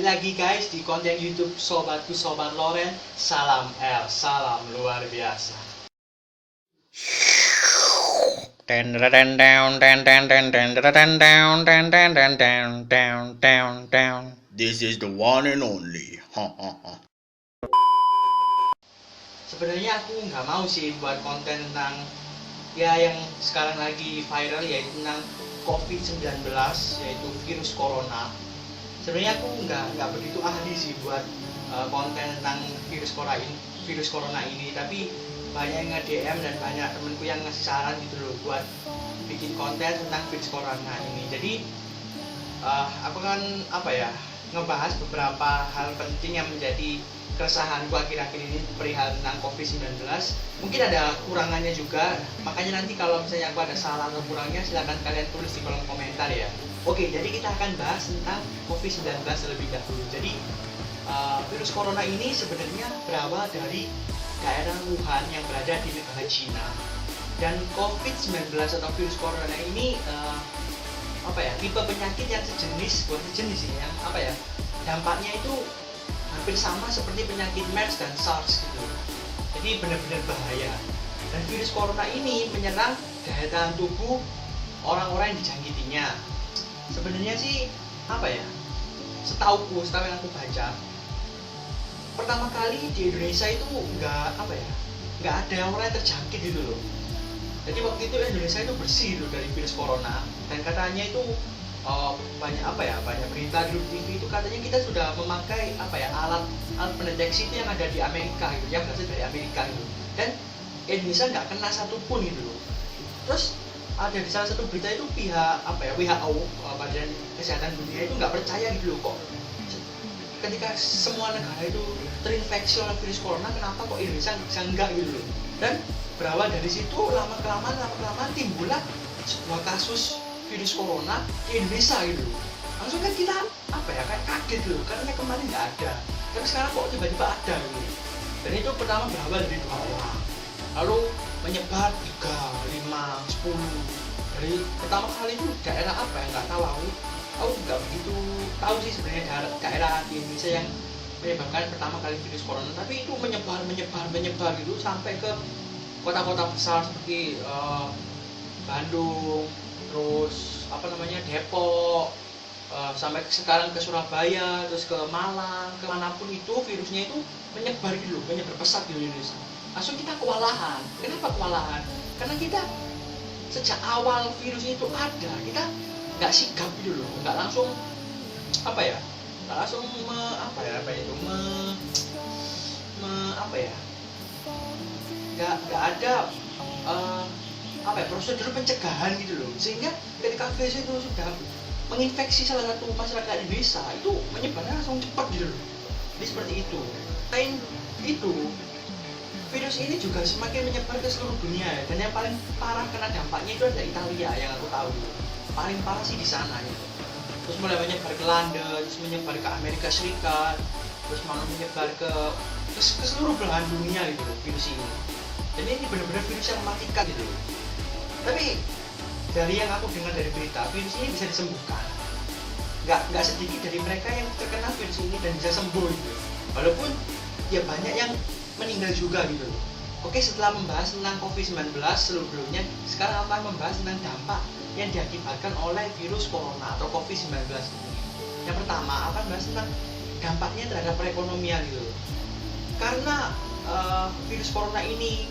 lagi guys di konten YouTube Sobatku Sobat Loren. Salam L, salam luar biasa. This is the one and only. Sebenarnya aku nggak mau sih buat konten tentang ya yang sekarang lagi viral, yaitu tentang COVID-19, yaitu virus corona. Sebenarnya aku nggak begitu ahli sih buat konten tentang virus corona ini, tapi banyak yang nge-DM dan banyak temenku yang ngasih saran gitu loh buat bikin konten tentang virus corona ini. Jadi aku kan ngebahas beberapa hal penting yang menjadi keresahanku akhir-akhir ini perihal tentang COVID-19. Mungkin ada kurangannya juga, makanya nanti kalau misalnya aku ada salah atau kurangnya silahkan kalian tulis di kolom komentar ya. Oke, jadi kita akan bahas tentang COVID-19 terlebih dahulu. Jadi virus corona ini sebenarnya berawal dari daerah Wuhan yang berada di negara Cina. Dan COVID-19 atau virus corona ini tipe penyakit yang sejenis sih, yang dampaknya itu hampir sama seperti penyakit MERS dan SARS gitu. Jadi benar-benar bahaya. Dan virus corona ini menyerang daya tahan tubuh orang-orang yang dijangkitinya. Sebenarnya sih setahu yang aku baca, pertama kali di Indonesia itu nggak ada orang yang terjangkit gitu loh. Jadi waktu itu Indonesia itu bersih loh dari virus corona, dan katanya itu banyak berita di TV itu katanya kita sudah memakai alat pendeteksi itu yang ada di Amerika gitu, yang berasal dari Amerika gitu, dan Indonesia nggak kena satupun gitu loh. Terus ada di salah satu berita itu pihak WHO, Badan Kesehatan Dunia itu nggak percaya gitu loh, kok ketika semua negara itu terinfeksi oleh virus corona, kenapa kok Indonesia bisa enggak gitu loh. Dan berawal dari situ lama kelamaan timbullah sebuah kasus virus corona di Indonesia gitu. Langsung kan kita kayak kaget loh, karena kemarin nggak ada, tapi sekarang kok tiba-tiba ada gitu. Dan itu pertama berawal dari 2 orang, lalu menyebar 3, 5, 10. Dari pertama kali itu daerah nggak tahu, aku nggak begitu tahu sih sebenarnya daerah di Indonesia yang menyebabkan pertama kali virus corona, tapi itu menyebar gitu sampai ke kota-kota besar seperti Bandung, terus Depok, sampai sekarang ke Surabaya, terus ke Malang, kemanapun itu virusnya itu menyebar gitu, menyebar pesat di Indonesia. Langsung kita kewalahan. Kenapa kewalahan? Karena kita sejak awal virus itu ada, kita nggak sigap gitu loh, nggak langsung nggak ada prosedur pencegahan gitu loh, sehingga ketika virus itu sudah menginfeksi salah satu masyarakat Indonesia, itu menyebarnya langsung cepat gitu loh. Jadi seperti itu. Selain itu, virus ini juga semakin menyebar ke seluruh dunia ya. Dan yang paling parah kena dampaknya itu ada Italia yang aku tahu. Paling parah sih di sana gitu. Terus mulai menyebar ke London, terus menyebar ke Amerika Serikat, terus malah menyebar ke seluruh belahan dunia gitu loh, virus ini. Dan ini benar-benar virus yang mematikan gitu loh. Tapi dari yang aku dengar dari berita, virus ini bisa disembuhkan. Nggak sedikit dari mereka yang terkena virus ini dan bisa sembuh gitu. Walaupun ya banyak yang meninggal juga gitu loh. Oke, setelah membahas tentang COVID-19 sebelumnya, sekarang akan membahas tentang dampak yang diakibatkan oleh virus corona atau COVID-19 ini. Yang pertama akan bahas tentang dampaknya terhadap perekonomian gitu loh. Karena virus corona ini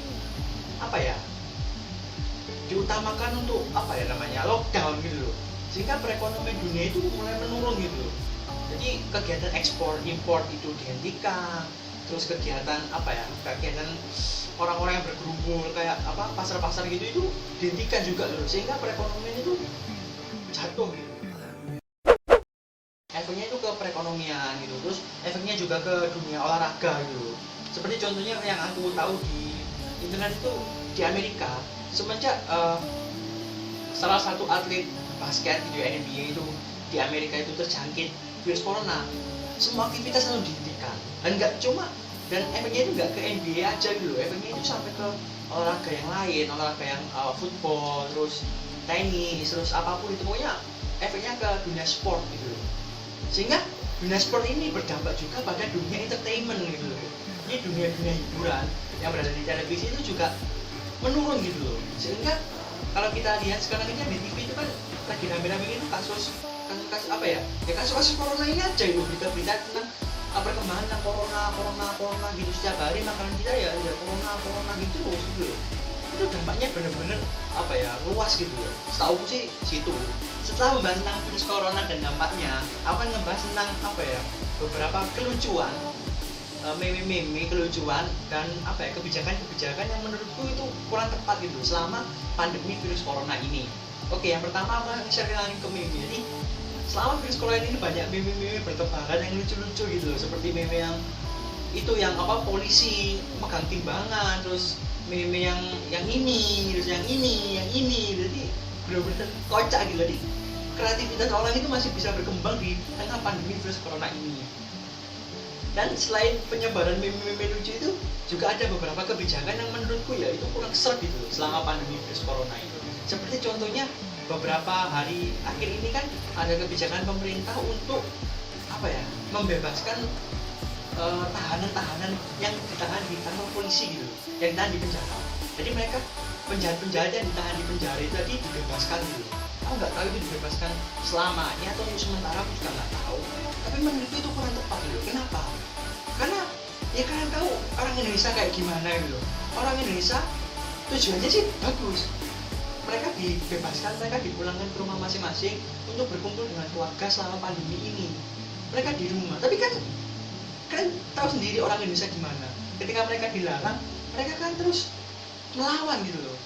diutamakan untuk lockdown gitu loh, sehingga perekonomian dunia itu mulai menurun gitu loh. Jadi kegiatan ekspor impor itu dihentikan, terus kegiatan orang-orang yang bergerumpul kayak pasar-pasar gitu itu dihentikan juga loh, sehingga perekonomian itu jatuh gitu. Efeknya itu ke perekonomian gitu, terus efeknya juga ke dunia olahraga gitu. Seperti contohnya yang aku tahu di internet itu di Amerika, semenjak salah satu atlet basket gitu NBA itu di Amerika itu terjangkit virus corona, semua aktivitas langsung dihentikan. Dan efeknya itu nggak ke NBA aja gitu loh, efeknya itu sampai ke olahraga yang lain, olahraga yang football, terus tenis, terus apapun itu, pokoknya efeknya ke dunia sport gitu loh. Sehingga dunia sport ini berdampak juga pada dunia entertainment gitu loh. Ini dunia-dunia hiburan yang berada di televisi itu juga menurun gitu loh. Sehingga kalau kita lihat sekarang ini di TV itu kan lagi rame-rame itu kasus apa ya? Ya kasus corona ini aja itu, berita-berita tentang perkembangan tentang corona gitu setiap hari makanan kita ya corona gitu loh gitu loh. Itu dampaknya bener-bener apa ya, luas gitu loh. Setahu sih situ. Setelah membahas tentang virus corona dan dampaknya, aku akan ngebahas tentang apa ya, beberapa kelucuan, meme-meme kelucuan dan apa ya, kebijakan yang menurutku itu kurang tepat gitu selama pandemi virus corona ini. Oke, yang pertama aku akan share ke meme. Jadi selama virus corona ini banyak meme-meme bertebaran yang lucu-lucu gitu loh, seperti meme yang itu yang apa, polisi megang timbangan, terus meme yang ini, terus yang ini, jadi benar-benar kocak gitu. Jadi kreativitas orang itu masih bisa berkembang di tengah pandemi virus corona ini. Dan selain penyebaran meme-meme lucu itu juga ada beberapa kebijakan yang menurutku ya itu kurang serp gitu loh selama pandemi virus corona itu. Seperti contohnya beberapa hari akhir ini kan ada kebijakan pemerintah untuk apa ya, membebaskan tahanan-tahanan yang ditahan di kantor polisi gitu, yang ditahan di penjara. Jadi mereka penjahat-penjahat yang ditahan di penjara itu tadi dibebaskan gitu. Aku nggak tahu itu dibebaskan selamanya atau untuk sementara, aku juga nggak tahu. Tapi menurutku itu kurang tepat gitu. Kenapa? Karena ya kalian tahu orang Indonesia kayak gimana gitu. Orang Indonesia tujuannya sih bagus. Mereka dibebaskan, mereka dipulangkan ke rumah masing-masing untuk berkumpul dengan keluarga selama pandemi ini. Mereka di rumah, tapi kan kalian tahu sendiri orang Indonesia gimana. Ketika mereka dilarang, mereka kan terus melawan gitu loh.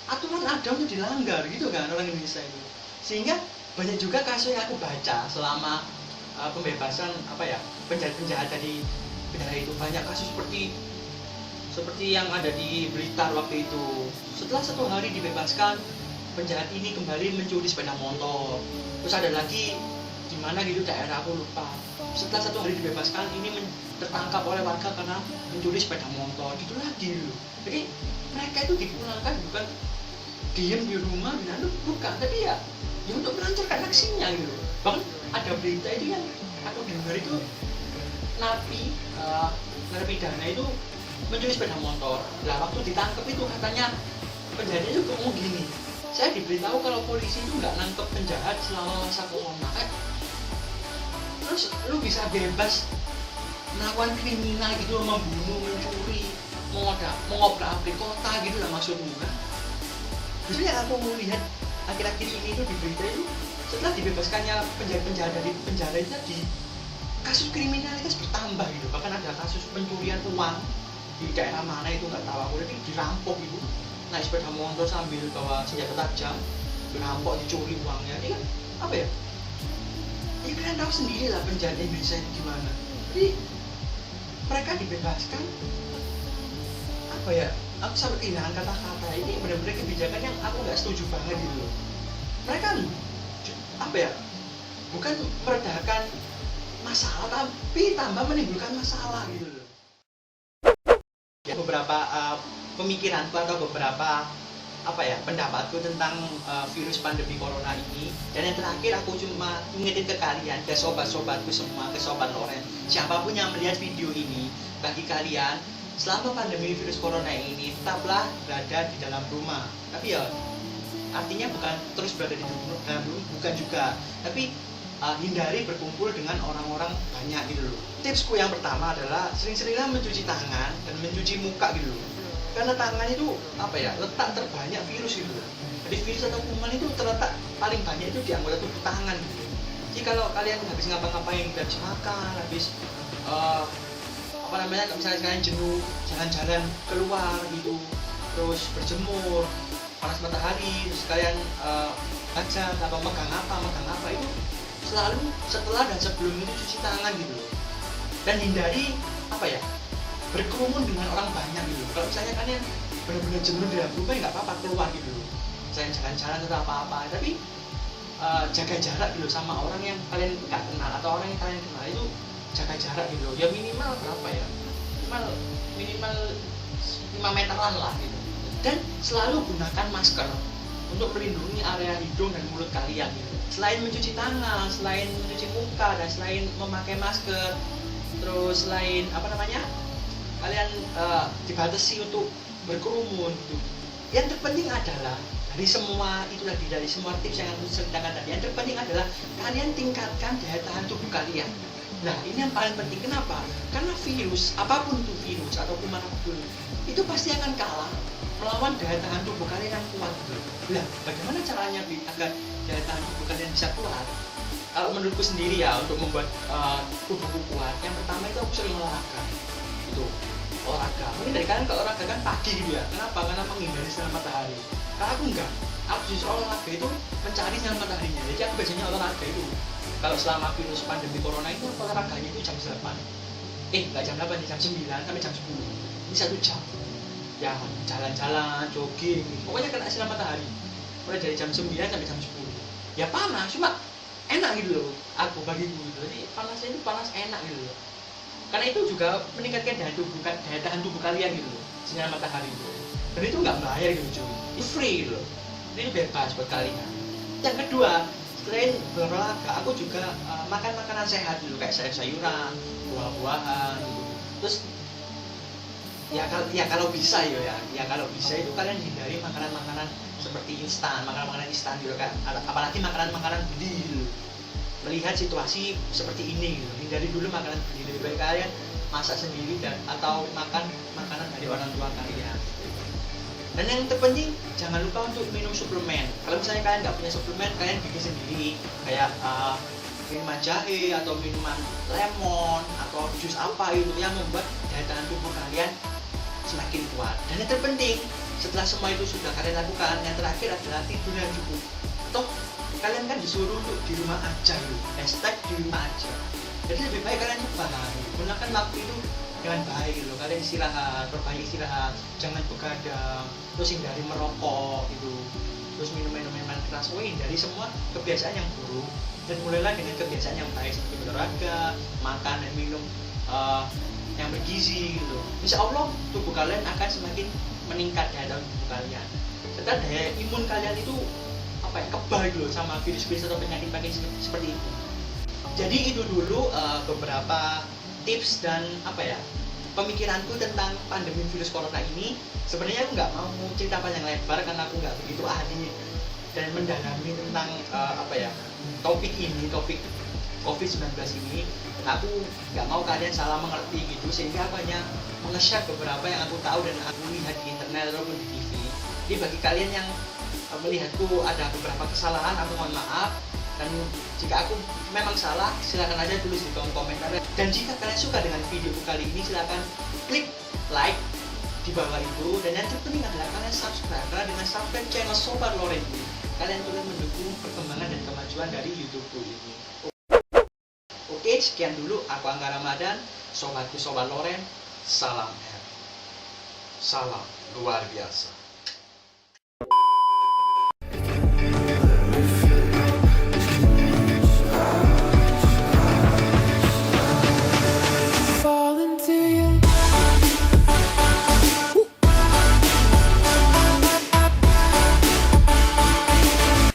Aturan ada untuk dilanggar gitu kan orang Indonesia itu. Sehingga banyak juga kasus yang aku baca selama pembebasan apa ya, penjahat-penjahat dari penjara itu. Banyak kasus seperti yang ada di Blitar waktu itu. Setelah 1 hari dibebaskan, penjahat ini kembali mencuri sepeda motor. Terus ada lagi di mana gitu daerah aku lupa. Setelah 1 hari dibebaskan, ini tertangkap oleh warga karena mencuri sepeda motor. Gitu lagi loh. Jadi mereka itu dipulangkan bukan diem di rumah gitu, bukan, tapi ya untuk melancarkan aksinya gitu. Bahkan ada berita itu yang aku dengar itu narapidana itu mencuri sepeda motor. Nah waktu ditangkap itu katanya penjahatnya itu ngomong gini, saya diberitahu kalau polisi itu nggak nangkep penjahat selama masa corona. Terus lu bisa bebas melakukan kriminal gitu, membunuh, mencuri, mengobrak-abrik kota gitu lah maksudmu kan? Justru yang aku lihat akhir-akhir ini itu di berita itu, setelah dibebaskannya penjahat-penjahat dari penjara itu tadi, kasus kriminalitas bertambah gitu. Bahkan ada kasus pencurian uang di daerah mana itu nggak tahu aku, tapi dirampok gitu, naik sepeda motor sambil bawa senjata tajam, dirampok, dicuri uangnya. Ini kan apa ya? Ya kalian tahu sendiri lah penjahat Indonesia itu gimana. Jadi mereka dibebaskan, apa ya? Aku sampai kehilangan kata-kata. Ini benar-benar kebijakan yang aku nggak setuju banget gitu. Mereka apa ya? Bukan meredakan masalah, tapi tambah menimbulkan masalah gitu loh. Ya, beberapa pemikiranku atau beberapa apa ya, pendapatku tentang virus pandemi corona ini. Dan yang terakhir aku cuma ngingetin ke kalian, ke sobat-sobatku semua, ke sobat Loren, siapapun yang melihat video ini, bagi kalian selama pandemi virus corona ini tetaplah berada di dalam rumah. Tapi ya artinya bukan terus berada di dalam rumah, bukan juga, tapi hindari berkumpul dengan orang-orang banyak gitu loh. Tipsku yang pertama adalah sering-seringlah mencuci tangan dan mencuci muka gitu loh. Karena tangan itu apa ya, letak terbanyak virus gitu loh. Jadi virus atau kuman itu terletak paling banyak itu di anggota tubuh tangan gitu. Jadi kalau kalian habis ngapa-ngapain, habis makan, habis misalnya kalian jenuh, jalan-jalan keluar gitu, terus berjemur panas matahari, terus kalian hajat apa megang apa itu selalu setelah dan sebelum itu cuci tangan gitu loh. Dan hindari apa ya, berkerumun dengan orang banyak gitu. Kalau misalnya kalian benar-benar jenuh di dalam rumah, nggak apa-apa keluar gitu loh, misalnya jalan-jalan atau apa-apa, tapi jaga jarak gitu sama orang yang kalian nggak kenal atau orang yang kalian kenal itu. Jaga jarak gitu ya, minimal berapa ya, minimal 5 meteran lah gitu. Dan selalu gunakan masker untuk melindungi area hidung dan mulut kalian gitu. selain mencuci tangan, selain mencuci muka, dan selain memakai masker, terus selain kalian dibatasi untuk berkerumun gitu. Yang terpenting adalah dari semua itu tadi, dari semua tips yang aku ceritakan tadi, yang terpenting adalah kalian tingkatkan daya tahan tubuh kalian. Nah, ini yang paling penting. Kenapa? Karena virus, apapun itu virus atau kuman apapun, itu pasti akan kalah melawan daya tahan tubuh kalian yang kuat gitu. Nah, bagaimana caranya agar daya tahan tubuh kalian bisa kuat? Kalau menurutku sendiri ya, untuk membuat tubuhku kuat, yang pertama itu aku sering olahraga. Itu olahraga. Mungkin dari kalian kalau olahraga kan pagi gitu ya. Kenapa? Karena menghindari sinar matahari. Kalau aku enggak. Aku justru olahraga itu mencari sinar mataharinya. Jadi aku biasanya olahraga itu, kalau selama virus pandemi corona itu olahraganya itu jam 8. Enggak jam 8, jam 9 sampai jam 10. Ini 1 jam. Ya, jalan-jalan, jogging, pokoknya kena sinar matahari. Mulai dari jam 9 sampai jam 10. Ya panas, cuma enak gitu loh. Aku bagiku gitu. Jadi panasnya itu panas enak gitu loh. Karena itu juga meningkatkan daya tahan tubuh kalian gitu loh, sinar matahari itu. Dan itu nggak bayar gitu cuy. Itu free gitu loh. Ini bebas buat kalian. Yang kedua, selain berolahraga, aku juga makan makanan sehat dulu, kayak sayur-sayuran, buah-buahan gitu. Terus kalau bisa kalau bisa itu kalian hindari makanan-makanan seperti instan, makanan-makanan instan gitu kan. Apalagi makanan-makanan beli gitu. Melihat situasi seperti ini gitu. Hindari dulu makanan beli, lebih baik kalian masak sendiri atau makan makanan dari orang tua kalian. Dan yang terpenting, jangan lupa untuk minum suplemen. Kalau misalnya kalian nggak punya suplemen, kalian bikin sendiri, kayak minuman jahe atau minuman lemon atau jus apa itu yang membuat daya tahan tubuh kalian semakin kuat. Dan yang terpenting, setelah semua itu sudah kalian lakukan, yang terakhir adalah tidur yang cukup. Toh kalian kan disuruh untuk di rumah aja gitu, hashtag di rumah aja. Jadi lebih baik kalian coba gunakan waktu itu dengan baik gitu. Kalian istirahat, perbanyak istirahat, jangan begadang, terus hindari merokok gitu, terus minum minuman keras, hindari semua kebiasaan yang buruk dan mulailah dengan kebiasaan yang baik seperti berolahraga, makan dan minum yang bergizi gitu. Insya Allah tubuh kalian akan semakin meningkat daya tahan tubuh kalian, serta daya imun kalian itu kebal gitu loh sama virus-virus atau penyakit-penyakit seperti itu. Jadi itu dulu beberapa tips dan pemikiranku tentang pandemi virus corona ini. Sebenarnya aku nggak mau cerita panjang lebar karena aku nggak begitu ahli dan mendalami tentang topik COVID-19 ini. Dan aku nggak mau kalian salah mengerti gitu, sehingga aku hanya nge-share beberapa yang aku tahu dan aku lihat di internet ataupun di TV. Jadi bagi kalian yang melihatku ada beberapa kesalahan, aku mohon maaf. Dan jika aku memang salah, silahkan aja tulis di kolom komentar. Dan jika kalian suka dengan video kali ini, silahkan klik like di bawah itu. Dan yang terpenting adalah kalian subscribe, karena dengan subscribe channel Sobat Loren ini, kalian turut mendukung perkembangan dan kemajuan dari YouTubeku ini. Oke, sekian dulu. Aku Angga Ramadan, sobatku Sobat Loren. Salam luar biasa.